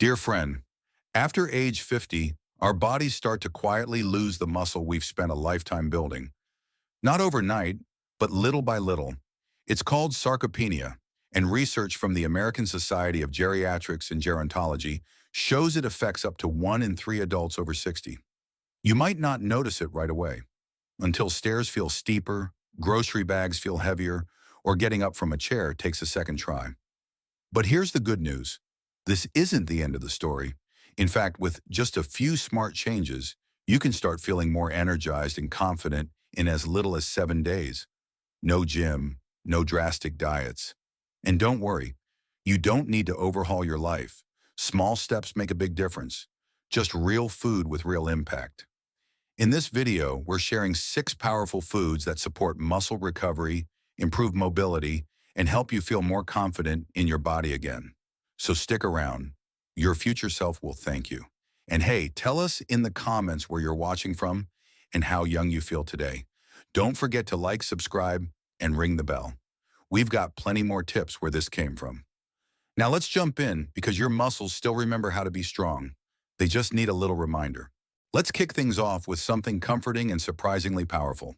Dear friend, after age 50, our bodies start to quietly lose the muscle we've spent a lifetime building. Not overnight, but little by little. It's called sarcopenia, and research from the American Society of Geriatrics and Gerontology shows it affects up to 1 in 3 adults over 60. You might not notice it right away, until stairs feel steeper, grocery bags feel heavier, or getting up from a chair takes a second try. But here's the good news. This isn't the end of the story. In fact, with just a few smart changes, you can start feeling more energized and confident in as little as 7 days. No gym, no drastic diets. And don't worry, you don't need to overhaul your life. Small steps make a big difference. Just real food with real impact. In this video, we're sharing 6 powerful foods that support muscle recovery, improve mobility, and help you feel more confident in your body again. So stick around. Your future self will thank you. And hey, tell us in the comments where you're watching from and how young you feel today. Don't forget to like, subscribe, and ring the bell. We've got plenty more tips where this came from. Now let's jump in because your muscles still remember how to be strong. They just need a little reminder. Let's kick things off with something comforting and surprisingly powerful.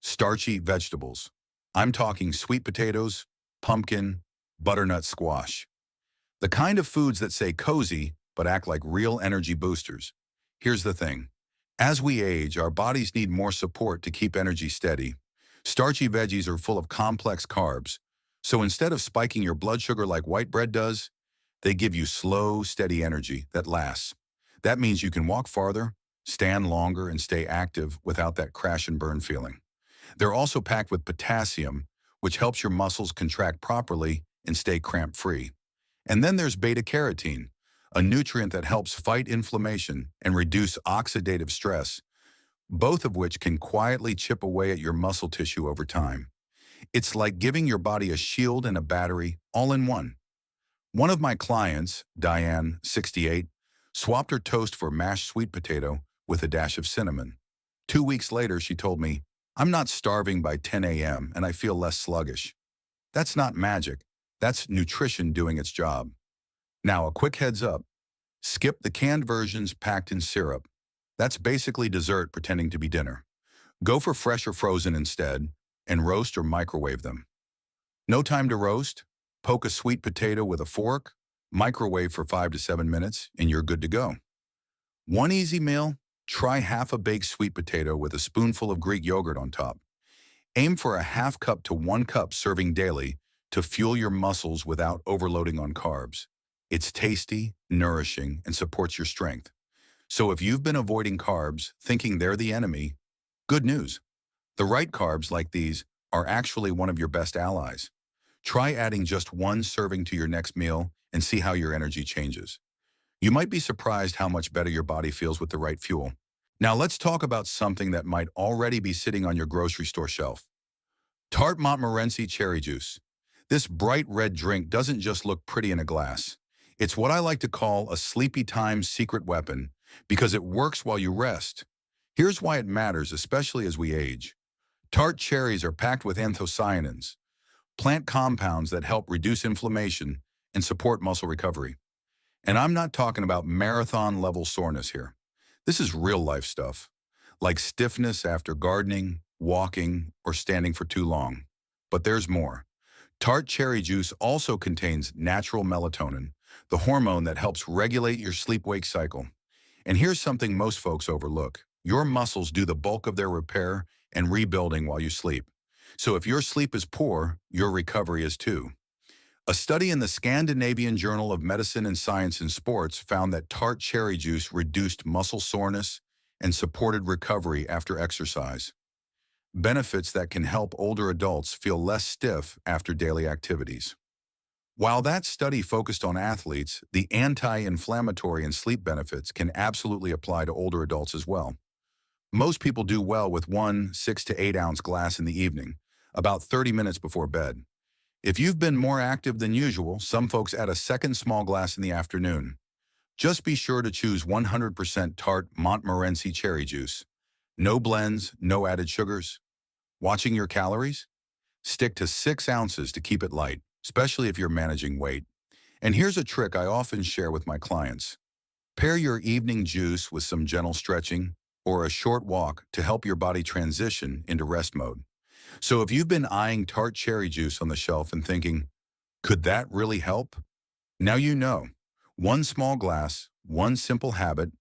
Starchy vegetables. I'm talking sweet potatoes, pumpkin, butternut squash. The kind of foods that say cozy, but act like real energy boosters. Here's the thing. As we age, our bodies need more support to keep energy steady. Starchy veggies are full of complex carbs, so instead of spiking your blood sugar like white bread does, they give you slow, steady energy that lasts. That means you can walk farther, stand longer, and stay active without that crash and burn feeling. They're also packed with potassium, which helps your muscles contract properly and stay cramp-free. And then there's beta-carotene, a nutrient that helps fight inflammation and reduce oxidative stress, both of which can quietly chip away at your muscle tissue over time. It's like giving your body a shield and a battery all in one. One of my clients, Diane, 68, swapped her toast for mashed sweet potato with a dash of cinnamon. 2 weeks later, she told me, "I'm not starving by 10 a.m. and I feel less sluggish." That's not magic. That's nutrition doing its job. Now, a quick heads up. Skip the canned versions packed in syrup. That's basically dessert pretending to be dinner. Go for fresh or frozen instead, and roast or microwave them. No time to roast? Poke a sweet potato with a fork, microwave for 5 to 7 minutes, and you're good to go. One easy meal? Try half a baked sweet potato with a spoonful of Greek yogurt on top. Aim for a half cup to 1 cup serving daily to fuel your muscles without overloading on carbs. It's tasty, nourishing, and supports your strength. So if you've been avoiding carbs, thinking they're the enemy, good news. The right carbs like these are actually one of your best allies. Try adding just 1 serving to your next meal and see how your energy changes. You might be surprised how much better your body feels with the right fuel. Now let's talk about something that might already be sitting on your grocery store shelf. Tart Montmorency cherry juice. This bright red drink doesn't just look pretty in a glass. It's what I like to call a sleepy time secret weapon because it works while you rest. Here's why it matters, especially as we age. Tart cherries are packed with anthocyanins, plant compounds that help reduce inflammation and support muscle recovery. And I'm not talking about marathon-level soreness here. This is real-life stuff, like stiffness after gardening, walking, or standing for too long. But there's more. Tart cherry juice also contains natural melatonin, the hormone that helps regulate your sleep-wake cycle. And here's something most folks overlook. Your muscles do the bulk of their repair and rebuilding while you sleep. So if your sleep is poor, your recovery is too. A study in the Scandinavian Journal of Medicine and Science in Sports found that tart cherry juice reduced muscle soreness and supported recovery after exercise. Benefits that can help older adults feel less stiff after daily activities. While that study focused on athletes, the anti-inflammatory and sleep benefits can absolutely apply to older adults as well. Most people do well with 1 6 to 8 ounce glass in the evening, about 30 minutes before bed. If you've been more active than usual, some folks add a second small glass in the afternoon. Just be sure to choose 100% Tart Montmorency cherry juice. No blends, no added sugars. Watching your calories? Stick to 6 ounces to keep it light, especially if you're managing weight. And here's a trick I often share with my clients. Pair your evening juice with some gentle stretching or a short walk to help your body transition into rest mode. So if you've been eyeing Tart cherry juice on the shelf and thinking, could that really help? Now you know. One small glass, one simple habit,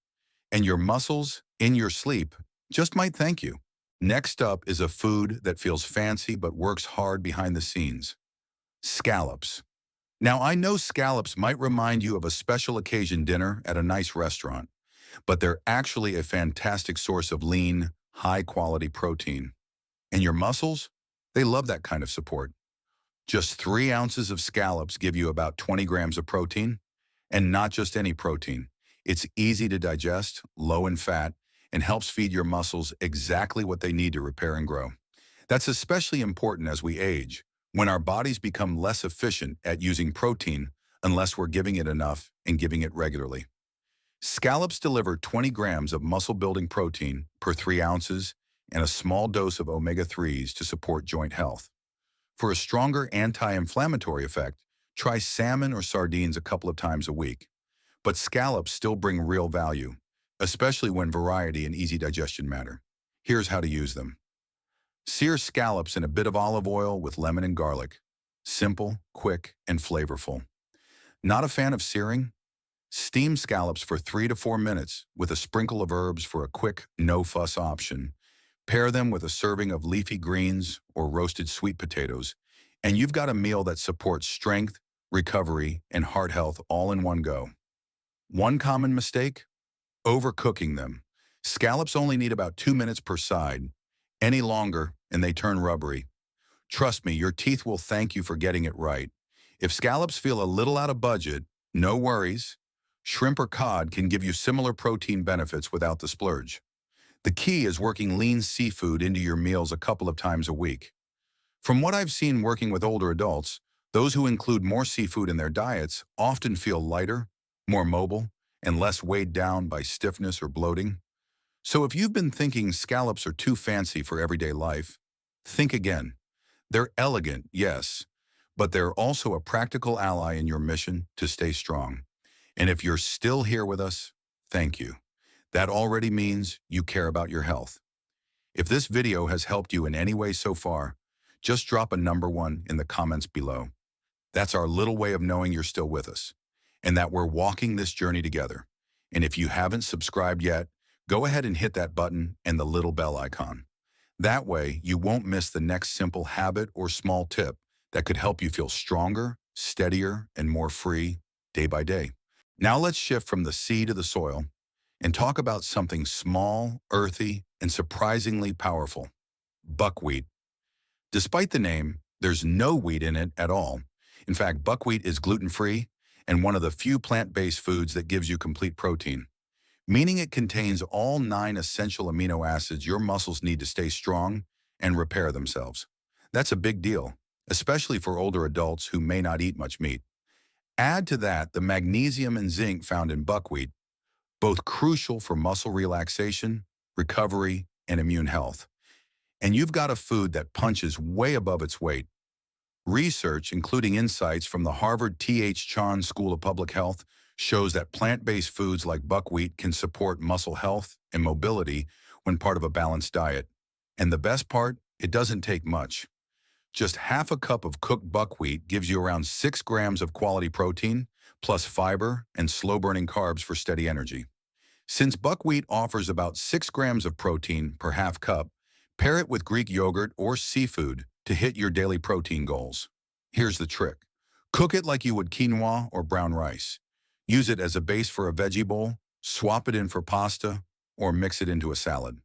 and your muscles in your sleep just might thank you. Next up is a food that feels fancy but works hard behind the scenes. Scallops. Now I know scallops might remind you of a special occasion dinner at a nice restaurant, but they're actually a fantastic source of lean, high-quality protein. And your muscles? They love that kind of support. Just 3 ounces of scallops give you about 20 grams of protein, and not just any protein. It's easy to digest, low in fat, and helps feed your muscles exactly what they need to repair and grow. That's especially important as we age, when our bodies become less efficient at using protein unless we're giving it enough and giving it regularly. Scallops deliver 20 grams of muscle-building protein per 3 ounces and a small dose of omega-3s to support joint health. For a stronger anti-inflammatory effect, try salmon or sardines a couple of times a week. But scallops still bring real value, especially when variety and easy digestion matter. Here's how to use them. Sear scallops in a bit of olive oil with lemon and garlic. Simple, quick, and flavorful. Not a fan of searing? Steam scallops for 3 to 4 minutes with a sprinkle of herbs for a quick, no-fuss option. Pair them with a serving of leafy greens or roasted sweet potatoes, and you've got a meal that supports strength, recovery, and heart health all in one go. One common mistake? Overcooking them. Scallops only need about 2 minutes per side. Any longer, and they turn rubbery. Trust me, your teeth will thank you for getting it right. If scallops feel a little out of budget, no worries. Shrimp or cod can give you similar protein benefits without the splurge. The key is working lean seafood into your meals a couple of times a week. From what I've seen working with older adults, those who include more seafood in their diets often feel lighter, more mobile, and less weighed down by stiffness or bloating. So if you've been thinking scallops are too fancy for everyday life, think again. They're elegant, yes, but they're also a practical ally in your mission to stay strong. And if you're still here with us, thank you. That already means you care about your health. If this video has helped you in any way so far, just drop a number 1 in the comments below. That's our little way of knowing you're still with us and that we're walking this journey together. And if you haven't subscribed yet, go ahead and hit that button and the little bell icon. That way, you won't miss the next simple habit or small tip that could help you feel stronger, steadier, and more free day by day. Now let's shift from the sea to the soil and talk about something small, earthy, and surprisingly powerful: buckwheat. Despite the name, there's no wheat in it at all. In fact, buckwheat is gluten-free and one of the few plant-based foods that gives you complete protein, meaning it contains all 9 essential amino acids your muscles need to stay strong and repair themselves. That's a big deal, especially for older adults who may not eat much meat. Add to that the magnesium and zinc found in buckwheat, both crucial for muscle relaxation, recovery, and immune health. And you've got a food that punches way above its weight. Research, including insights from the Harvard T.H. Chan School of Public Health, shows that plant-based foods like buckwheat can support muscle health and mobility when part of a balanced diet. And the best part, it doesn't take much. Just half a cup of cooked buckwheat gives you around 6 grams of quality protein, plus fiber and slow-burning carbs for steady energy. Since buckwheat offers about 6 grams of protein per half cup, pair it with Greek yogurt or seafood to hit your daily protein goals. Here's the trick. Cook it like you would quinoa or brown rice. Use it as a base for a veggie bowl, swap it in for pasta, or mix it into a salad.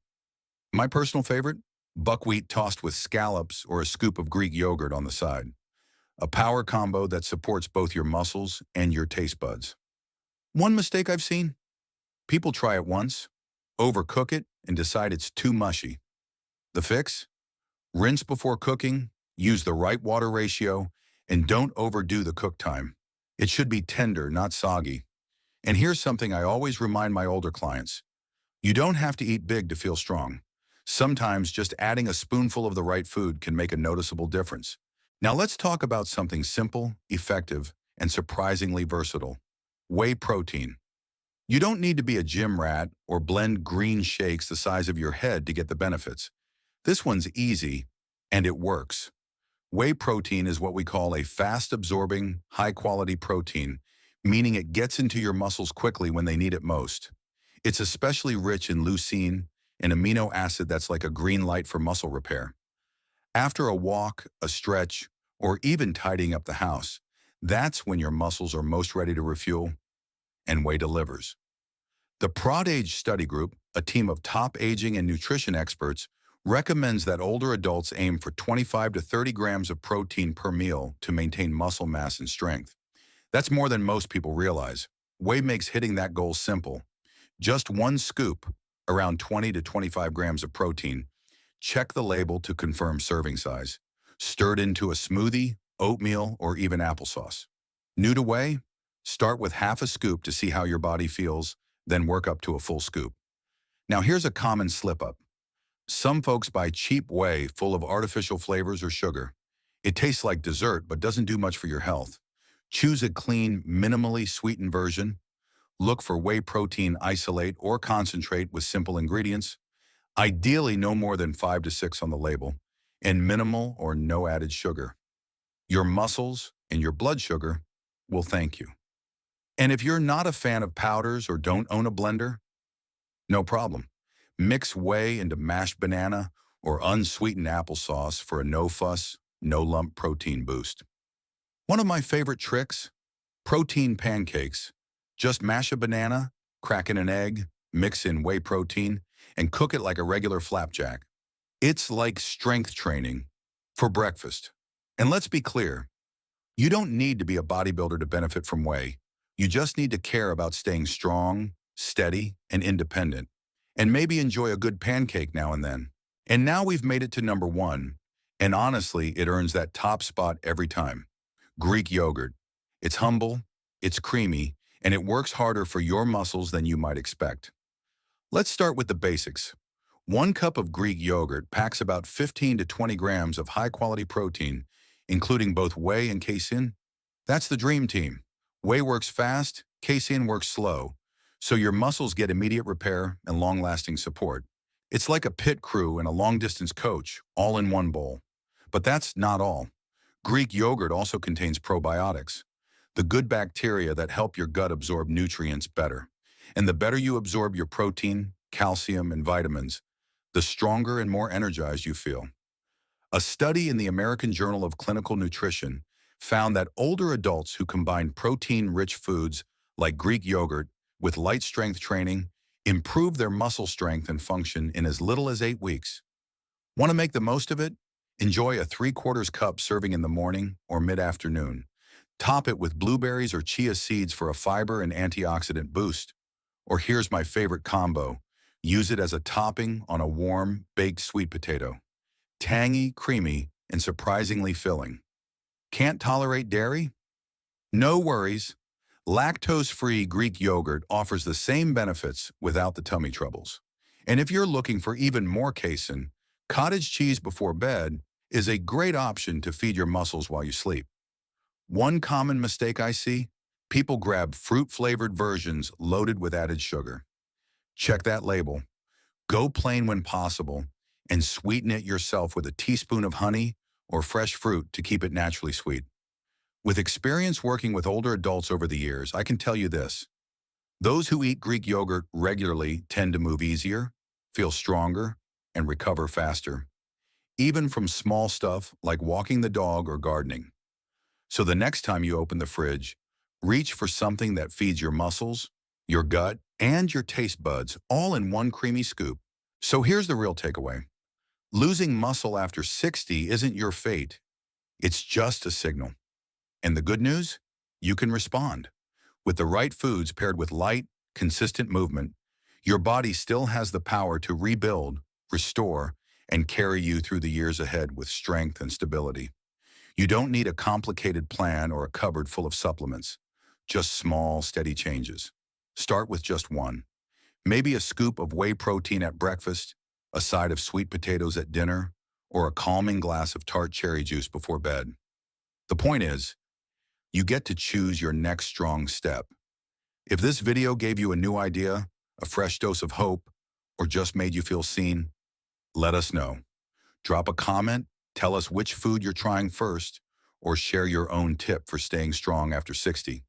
My personal favorite? Buckwheat tossed with scallops or a scoop of Greek yogurt on the side. A power combo that supports both your muscles and your taste buds. One mistake I've seen? People try it once, overcook it, and decide it's too mushy. The fix? Rinse before cooking, use the right water ratio, and don't overdo the cook time. It should be tender, not soggy. And here's something I always remind my older clients. You don't have to eat big to feel strong. Sometimes just adding a spoonful of the right food can make a noticeable difference. Now let's talk about something simple, effective, and surprisingly versatile. Whey protein. You don't need to be a gym rat or blend green shakes the size of your head to get the benefits. This one's easy, and it works. Whey protein is what we call a fast-absorbing, high-quality protein, meaning it gets into your muscles quickly when they need it most. It's especially rich in leucine, an amino acid that's like a green light for muscle repair. After a walk, a stretch, or even tidying up the house, that's when your muscles are most ready to refuel, and Whey delivers. The Prod Age Study Group, a team of top aging and nutrition experts, recommends that older adults aim for 25 to 30 grams of protein per meal to maintain muscle mass and strength. That's more than most people realize. Whey makes hitting that goal simple. Just one scoop, around 20 to 25 grams of protein. Check the label to confirm serving size. Stir it into a smoothie, oatmeal, or even applesauce. New to Whey? Start with half a scoop to see how your body feels, then work up to a full scoop. Now here's a common slip-up. Some folks buy cheap Whey full of artificial flavors or sugar. It tastes like dessert but doesn't do much for your health. Choose a clean, minimally sweetened version. Look for whey protein isolate or concentrate with simple ingredients. Ideally no more than 5 to 6 on the label, and minimal or no added sugar. Your muscles and your blood sugar will thank you. And if you're not a fan of powders or don't own a blender, no problem. Mix Whey into mashed banana or unsweetened applesauce for a no-fuss, no-lump protein boost. One of my favorite tricks? Protein pancakes. Just mash a banana, crack in an egg, mix in whey protein, and cook it like a regular flapjack. It's like strength training for breakfast. And let's be clear, you don't need to be a bodybuilder to benefit from Whey. You just need to care about staying strong, steady, and independent, and maybe enjoy a good pancake now and then. And now we've made it to number 1, and honestly, it earns that top spot every time. Greek yogurt. It's humble, it's creamy, and it works harder for your muscles than you might expect. Let's start with the basics. 1 cup of Greek yogurt packs about 15 to 20 grams of high-quality protein, including both whey and casein. That's the dream team. Whey works fast, casein works slow, so your muscles get immediate repair and long-lasting support. It's like a pit crew and a long-distance coach, all in one bowl. But that's not all. Greek yogurt also contains probiotics, the good bacteria that help your gut absorb nutrients better. And the better you absorb your protein, calcium, and vitamins, the stronger and more energized you feel. A study in the American Journal of Clinical Nutrition found that older adults who combined protein-rich foods like Greek yogurt with light strength training improved their muscle strength and function in as little as 8 weeks. Want to make the most of it? Enjoy a 3/4 cup serving in the morning or mid-afternoon. Top it with blueberries or chia seeds for a fiber and antioxidant boost. Or here's my favorite combo. Use it as a topping on a warm, baked sweet potato. Tangy, creamy, and surprisingly filling. Can't tolerate dairy? No worries. Lactose-free Greek yogurt offers the same benefits without the tummy troubles. And if you're looking for even more casein, cottage cheese before bed is a great option to feed your muscles while you sleep. One common mistake I see? People grab fruit-flavored versions loaded with added sugar. Check that label. Go plain when possible, and sweeten it yourself with a teaspoon of honey or fresh fruit to keep it naturally sweet. With experience working with older adults over the years, I can tell you this. Those who eat Greek yogurt regularly tend to move easier, feel stronger, and recover faster, even from small stuff like walking the dog or gardening. So the next time you open the fridge, reach for something that feeds your muscles, your gut, and your taste buds all in one creamy scoop. So here's the real takeaway. Losing muscle after 60 isn't your fate. It's just a signal. And the good news? You can respond. With the right foods paired with light, consistent movement, your body still has the power to rebuild, restore, and carry you through the years ahead with strength and stability. You don't need a complicated plan or a cupboard full of supplements. Just small, steady changes. Start with just one. Maybe a scoop of whey protein at breakfast, a side of sweet potatoes at dinner, or a calming glass of Tart cherry juice before bed. The point is, You get to choose your next strong step. If this video gave you a new idea, a fresh dose of hope, or just made you feel seen, let us know. Drop a comment, tell us which food you're trying first, or share your own tip for staying strong after 60.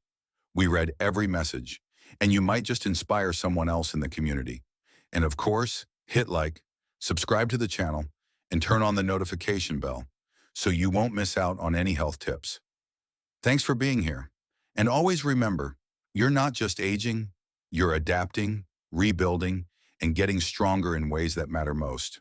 We read every message, and you might just inspire someone else in the community. And of course, hit like, subscribe to the channel, and turn on the notification bell so you won't miss out on any health tips. Thanks for being here. And always remember, you're not just aging, you're adapting, rebuilding, and getting stronger in ways that matter most.